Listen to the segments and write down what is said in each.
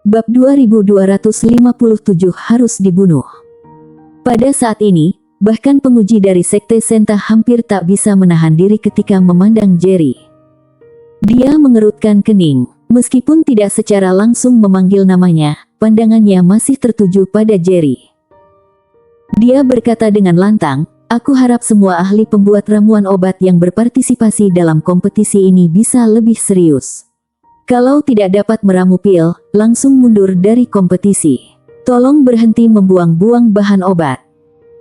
Bab 2257 harus dibunuh. Pada saat ini, bahkan penguji dari Sekte Senta hampir tak bisa menahan diri ketika memandang Jerry. Dia mengerutkan kening. Meskipun tidak secara langsung memanggil namanya, pandangannya masih tertuju pada Jerry. Dia berkata dengan lantang, "Aku harap semua ahli pembuat ramuan obat yang berpartisipasi dalam kompetisi ini bisa lebih serius. Kalau tidak dapat meramu pil, langsung mundur dari kompetisi. Tolong berhenti membuang-buang bahan obat."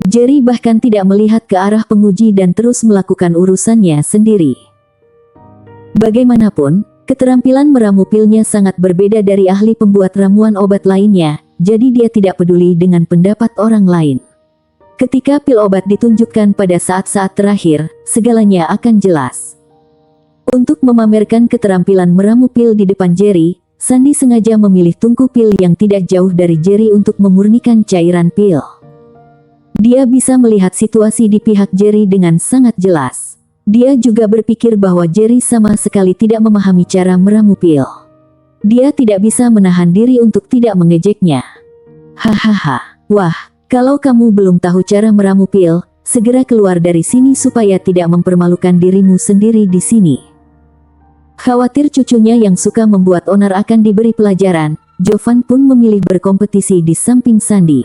Jerry bahkan tidak melihat ke arah penguji dan terus melakukan urusannya sendiri. Bagaimanapun, keterampilan meramu pilnya sangat berbeda dari ahli pembuat ramuan obat lainnya, jadi dia tidak peduli dengan pendapat orang lain. Ketika pil obat ditunjukkan pada saat-saat terakhir, segalanya akan jelas. Untuk memamerkan keterampilan meramu pil di depan Jerry, Sandy sengaja memilih tungku pil yang tidak jauh dari Jerry untuk memurnikan cairan pil. Dia bisa melihat situasi di pihak Jerry dengan sangat jelas. Dia juga berpikir bahwa Jerry sama sekali tidak memahami cara meramu pil. Dia tidak bisa menahan diri untuk tidak mengejeknya. Hahaha, wah, kalau kamu belum tahu cara meramu pil, segera keluar dari sini supaya tidak mempermalukan dirimu sendiri di sini. Khawatir cucunya yang suka membuat onar akan diberi pelajaran, Jovan pun memilih berkompetisi di samping Sandy.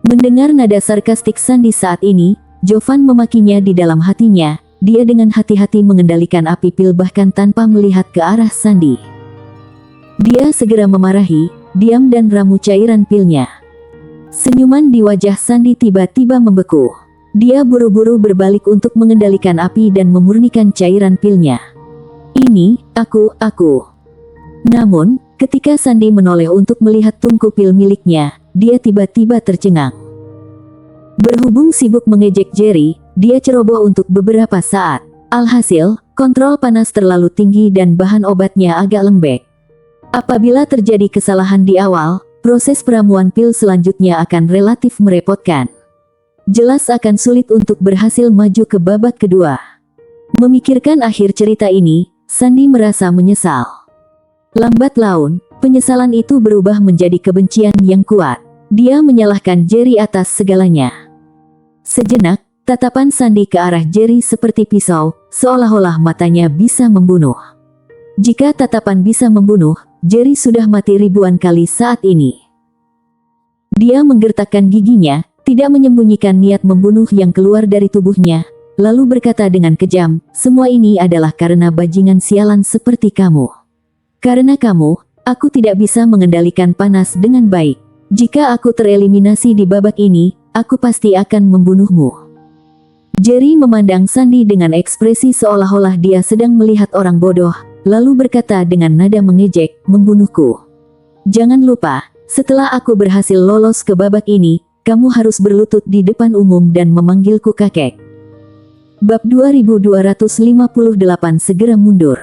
Mendengar nada sarkastik Sandy saat ini, Jovan memakinya di dalam hatinya. Dia dengan hati-hati mengendalikan api pil bahkan tanpa melihat ke arah Sandy. Dia segera memarahi, "Diam dan ramu cairan pilnya." Senyuman di wajah Sandy tiba-tiba membeku. Dia buru-buru berbalik untuk mengendalikan api dan memurnikan cairan pilnya. "Ini, aku." Namun, ketika Sandy menoleh untuk melihat tungku pil miliknya, dia tiba-tiba tercengang. Berhubung sibuk mengejek Jerry, dia ceroboh untuk beberapa saat. Alhasil, kontrol panas terlalu tinggi dan bahan obatnya agak lembek. Apabila terjadi kesalahan di awal, proses peramuan pil selanjutnya akan relatif merepotkan. Jelas akan sulit untuk berhasil maju ke babak kedua. Memikirkan akhir cerita ini, Sandy merasa menyesal. Lambat laun, penyesalan itu berubah menjadi kebencian yang kuat. Dia menyalahkan Jerry atas segalanya. Sejenak, tatapan Sandy ke arah Jerry seperti pisau, seolah-olah matanya bisa membunuh. Jika tatapan bisa membunuh, Jerry sudah mati ribuan kali saat ini. Dia menggertakkan giginya, tidak menyembunyikan niat membunuh yang keluar dari tubuhnya, lalu berkata dengan kejam, "Semua ini adalah karena bajingan sialan seperti kamu. Karena kamu, aku tidak bisa mengendalikan panas dengan baik. Jika aku tereliminasi di babak ini, aku pasti akan membunuhmu." Jerry memandang Sandy dengan ekspresi seolah-olah dia sedang melihat orang bodoh, lalu berkata dengan nada mengejek, "Membunuhku? Jangan lupa, setelah aku berhasil lolos ke babak ini, kamu harus berlutut di depan umum dan memanggilku kakek." Bab 2258 segera mundur.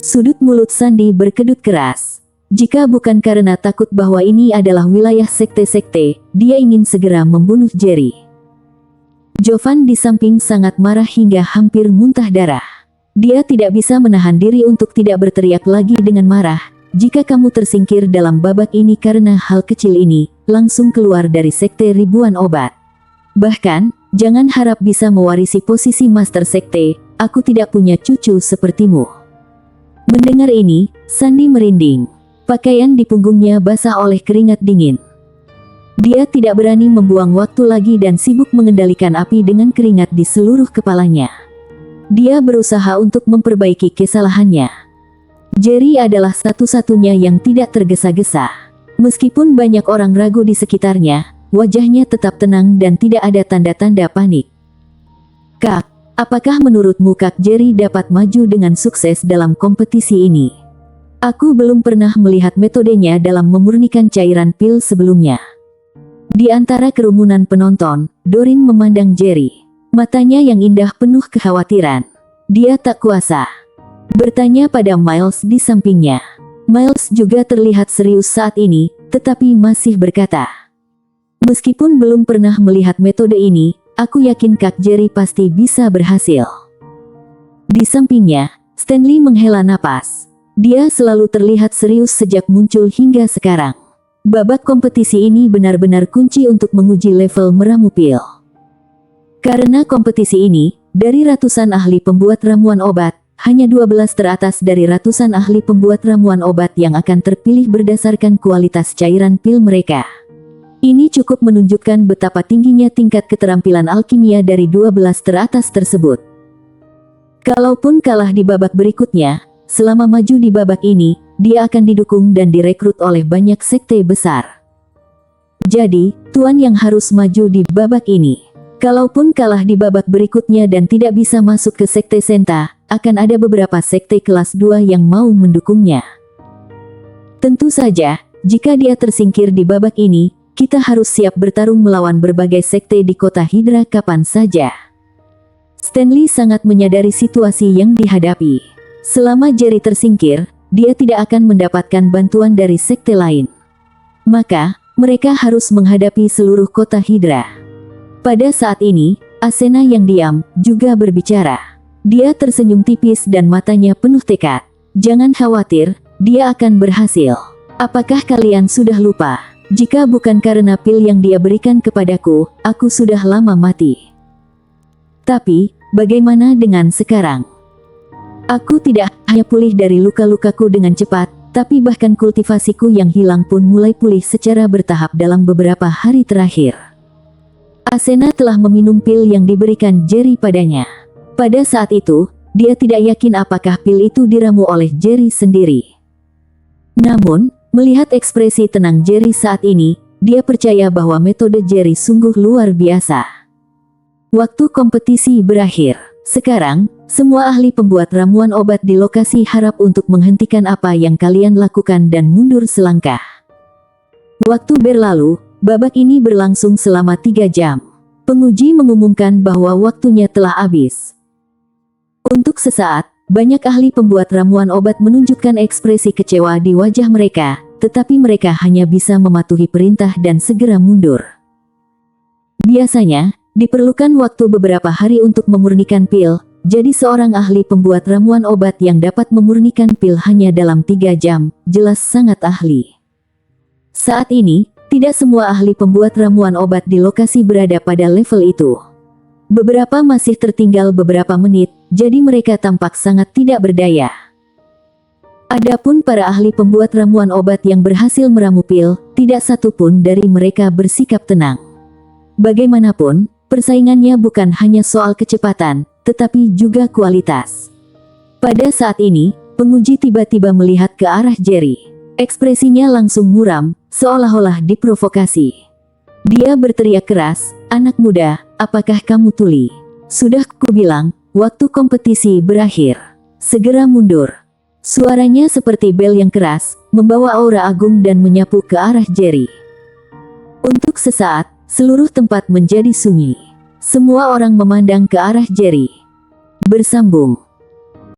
Sudut mulut Sandy berkedut keras. Jika bukan karena takut bahwa ini adalah wilayah sekte-sekte, dia ingin segera membunuh Jerry. Jovan di samping sangat marah hingga hampir muntah darah. Dia tidak bisa menahan diri untuk tidak berteriak lagi dengan marah. "Jika kamu tersingkir dalam babak ini karena hal kecil ini, langsung keluar dari sekte ribuan obat. Bahkan, jangan harap bisa mewarisi posisi master sekte, aku tidak punya cucu sepertimu." Mendengar ini, Sandy merinding. Pakaian di punggungnya basah oleh keringat dingin. Dia tidak berani membuang waktu lagi dan sibuk mengendalikan api dengan keringat di seluruh kepalanya. Dia berusaha untuk memperbaiki kesalahannya. Jerry adalah satu-satunya yang tidak tergesa-gesa. Meskipun banyak orang ragu di sekitarnya, wajahnya tetap tenang dan tidak ada tanda-tanda panik. "Kak, apakah menurutmu Kak Jerry dapat maju dengan sukses dalam kompetisi ini? Aku belum pernah melihat metodenya dalam memurnikan cairan pil sebelumnya." Di antara kerumunan penonton, Doreen memandang Jerry. Matanya yang indah penuh kekhawatiran. Dia tak kuasa bertanya pada Miles di sampingnya. Miles juga terlihat serius saat ini, tetapi masih berkata, "Meskipun belum pernah melihat metode ini, aku yakin Kak Jerry pasti bisa berhasil." Di sampingnya, Stanley menghela napas. Dia selalu terlihat serius sejak muncul hingga sekarang. Babak kompetisi ini benar-benar kunci untuk menguji level meramu pil. Karena kompetisi ini, dari ratusan ahli pembuat ramuan obat, hanya 12 teratas dari ratusan ahli pembuat ramuan obat yang akan terpilih berdasarkan kualitas cairan pil mereka. Ini cukup menunjukkan betapa tingginya tingkat keterampilan alkimia dari 12 teratas tersebut. Kalaupun kalah di babak berikutnya, selama maju di babak ini, dia akan didukung dan direkrut oleh banyak sekte besar. Jadi, tuan yang harus maju di babak ini. Kalaupun kalah di babak berikutnya dan tidak bisa masuk ke sekte Senta, akan ada beberapa sekte kelas 2 yang mau mendukungnya. Tentu saja, jika dia tersingkir di babak ini, kita harus siap bertarung melawan berbagai sekte di kota Hydra kapan saja. Stanley sangat menyadari situasi yang dihadapi. Selama Jerry tersingkir, dia tidak akan mendapatkan bantuan dari sekte lain. Maka, mereka harus menghadapi seluruh kota Hydra. Pada saat ini, Asena yang diam juga berbicara. Dia tersenyum tipis dan matanya penuh tekad. Jangan khawatir, dia akan berhasil. Apakah kalian sudah lupa? Jika bukan karena pil yang dia berikan kepadaku, aku sudah lama mati. Tapi, bagaimana dengan sekarang? Aku tidak hanya pulih dari luka-lukaku dengan cepat, tapi bahkan kultivasiku yang hilang pun mulai pulih secara bertahap dalam beberapa hari terakhir. Asena telah meminum pil yang diberikan Jerry padanya. Pada saat itu, dia tidak yakin apakah pil itu diramu oleh Jerry sendiri. Namun, melihat ekspresi tenang Jerry saat ini, dia percaya bahwa metode Jerry sungguh luar biasa. Waktu kompetisi berakhir. Sekarang, semua ahli pembuat ramuan obat di lokasi harap untuk menghentikan apa yang kalian lakukan dan mundur selangkah. Waktu berlalu, babak ini berlangsung selama 3 jam. Penguji mengumumkan bahwa waktunya telah habis. Untuk sesaat, banyak ahli pembuat ramuan obat menunjukkan ekspresi kecewa di wajah mereka, tetapi mereka hanya bisa mematuhi perintah dan segera mundur. Biasanya, diperlukan waktu beberapa hari untuk memurnikan pil, jadi seorang ahli pembuat ramuan obat yang dapat memurnikan pil hanya dalam 3 jam, jelas sangat ahli. Saat ini, tidak semua ahli pembuat ramuan obat di lokasi berada pada level itu. Beberapa masih tertinggal beberapa menit, jadi mereka tampak sangat tidak berdaya. Adapun para ahli pembuat ramuan obat yang berhasil meramu pil, tidak satu pun dari mereka bersikap tenang. Bagaimanapun, persaingannya bukan hanya soal kecepatan, tetapi juga kualitas. Pada saat ini, penguji tiba-tiba melihat ke arah Jerry. Ekspresinya langsung muram, seolah-olah diprovokasi. Dia berteriak keras, "Anak muda, apakah kamu tuli? Sudah kubilang, waktu kompetisi berakhir. Segera mundur." Suaranya seperti bel yang keras, membawa aura agung dan menyapu ke arah Jerry. Untuk sesaat, seluruh tempat menjadi sunyi. Semua orang memandang ke arah Jerry. Bersambung.